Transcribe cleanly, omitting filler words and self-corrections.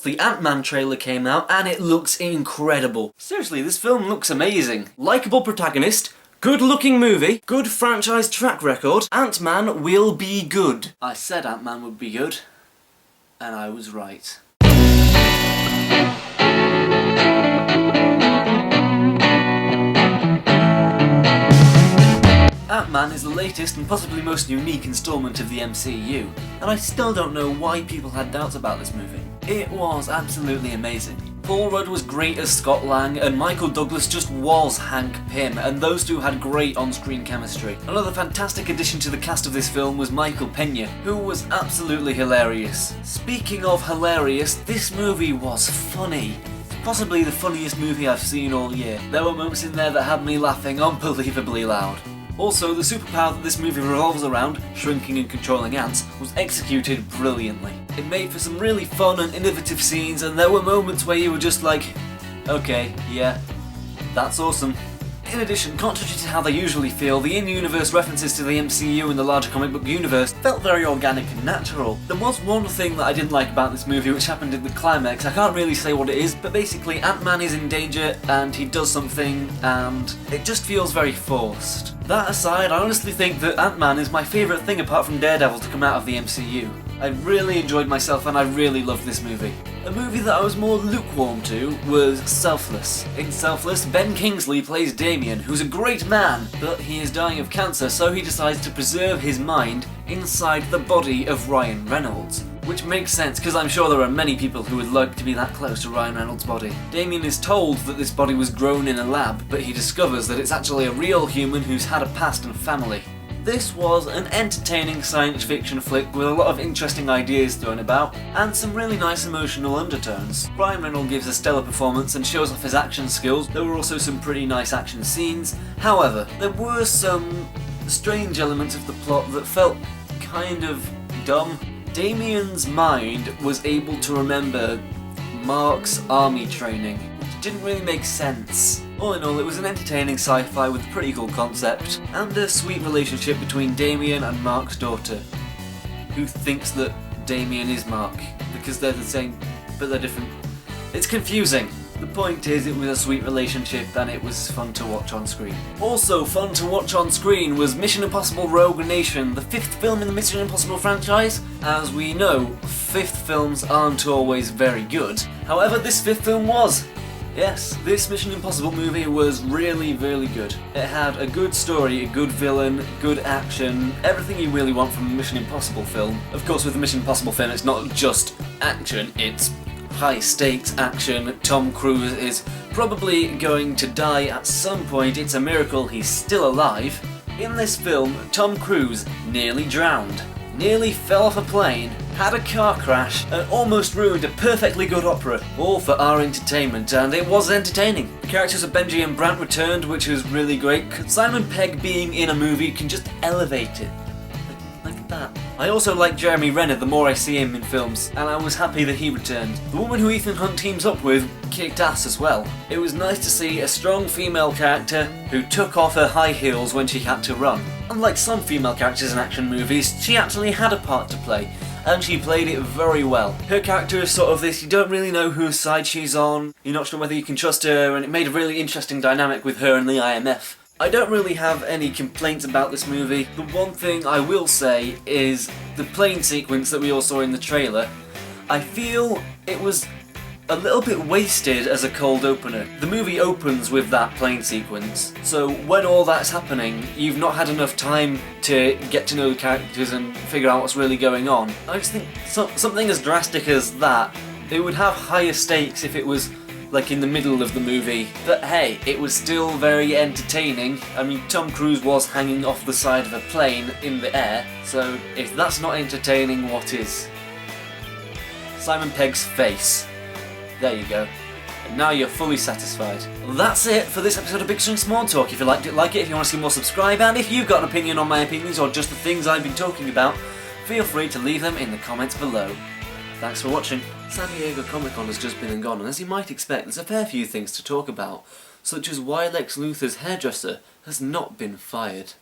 The Ant-Man trailer came out and it looks incredible. Seriously, this film looks amazing. Likeable protagonist, good-looking movie, good franchise track record. Ant-Man will be good. I said Ant-Man would be good, and I was right. Ant-Man is the latest and possibly most unique installment of the MCU, and I still don't know why people had doubts about this movie. It was absolutely amazing. Paul Rudd was great as Scott Lang, and Michael Douglas just was Hank Pym, and those two had great on-screen chemistry. Another fantastic addition to the cast of this film was Michael Pena, who was absolutely hilarious. Speaking of hilarious, this movie was funny. Possibly the funniest movie I've seen all year. There were moments in there that had me laughing unbelievably loud. Also, the superpower that this movie revolves around, shrinking and controlling ants, was executed brilliantly. It made for some really fun and innovative scenes, and there were moments where you were just like, okay, yeah, that's awesome. In addition, contrary to how they usually feel, the in-universe references to the MCU and the larger comic book universe felt very organic and natural. There was one thing that I didn't like about this movie which happened in the climax. I can't really say what it is, but basically Ant-Man is in danger and he does something and it just feels very forced. That aside, I honestly think that Ant-Man is my favourite thing apart from Daredevil to come out of the MCU. I really enjoyed myself and I really loved this movie. A movie that I was more lukewarm to was Selfless. In Selfless, Ben Kingsley plays Damien, who's a great man, but he is dying of cancer, so he decides to preserve his mind inside the body of Ryan Reynolds. Which makes sense, because I'm sure there are many people who would like to be that close to Ryan Reynolds' body. Damien is told that this body was grown in a lab, but he discovers that it's actually a real human who's had a past and family. This was an entertaining science fiction flick with a lot of interesting ideas thrown about, and some really nice emotional undertones. Ryan Reynolds gives a stellar performance and shows off his action skills. There were also some pretty nice action scenes. However, there were some strange elements of the plot that felt kind of dumb. Damien's mind was able to remember Mark's army training, which didn't really make sense. All in all, it was an entertaining sci-fi with a pretty cool concept, and a sweet relationship between Damien and Mark's daughter, who thinks that Damien is Mark, because they're the same, but they're different. It's confusing. The point is, it was a sweet relationship and it was fun to watch on screen. Also fun to watch on screen was Mission Impossible Rogue Nation, the 5th film in the Mission Impossible franchise. As we know, 5th films aren't always very good. However, this 5th film was. Yes, this Mission Impossible movie was really, really good. It had a good story, a good villain, good action, everything you really want from a Mission Impossible film. Of course, with a Mission Impossible film, it's not just action, it's high stakes action. Tom Cruise is probably going to die at some point. It's a miracle he's still alive. In this film, Tom Cruise nearly drowned, nearly fell off a plane, had a car crash, and almost ruined a perfectly good opera, all for our entertainment, and it was entertaining. The characters of Benji and Brant returned, which was really great. Simon Pegg being in a movie can just elevate it. Like that. I also like Jeremy Renner the more I see him in films, and I was happy that he returned. The woman who Ethan Hunt teams up with kicked ass as well. It was nice to see a strong female character who took off her high heels when she had to run. Unlike some female characters in action movies, she actually had a part to play, and she played it very well. Her character is sort of this, you don't really know whose side she's on, you're not sure whether you can trust her, and it made a really interesting dynamic with her and the IMF. I don't really have any complaints about this movie. The one thing I will say is the plane sequence that we all saw in the trailer. I feel it was a little bit wasted as a cold opener. The movie opens with that plane sequence, so when all that's happening, you've not had enough time to get to know the characters and figure out what's really going on. I just think something as drastic as that, it would have higher stakes if it was like in the middle of the movie, but hey, it was still very entertaining. I mean, Tom Cruise was hanging off the side of a plane in the air, so if that's not entertaining, what is? Simon Pegg's face. There you go. And now you're fully satisfied. That's it for this episode of Big String Small Talk. If you liked it, like it. If you want to see more, subscribe. And if you've got an opinion on my opinions or just the things I've been talking about, feel free to leave them in the comments below. Thanks for watching. San Diego Comic Con has just been and gone, and as you might expect, there's a fair few things to talk about, such as why Lex Luthor's hairdresser has not been fired.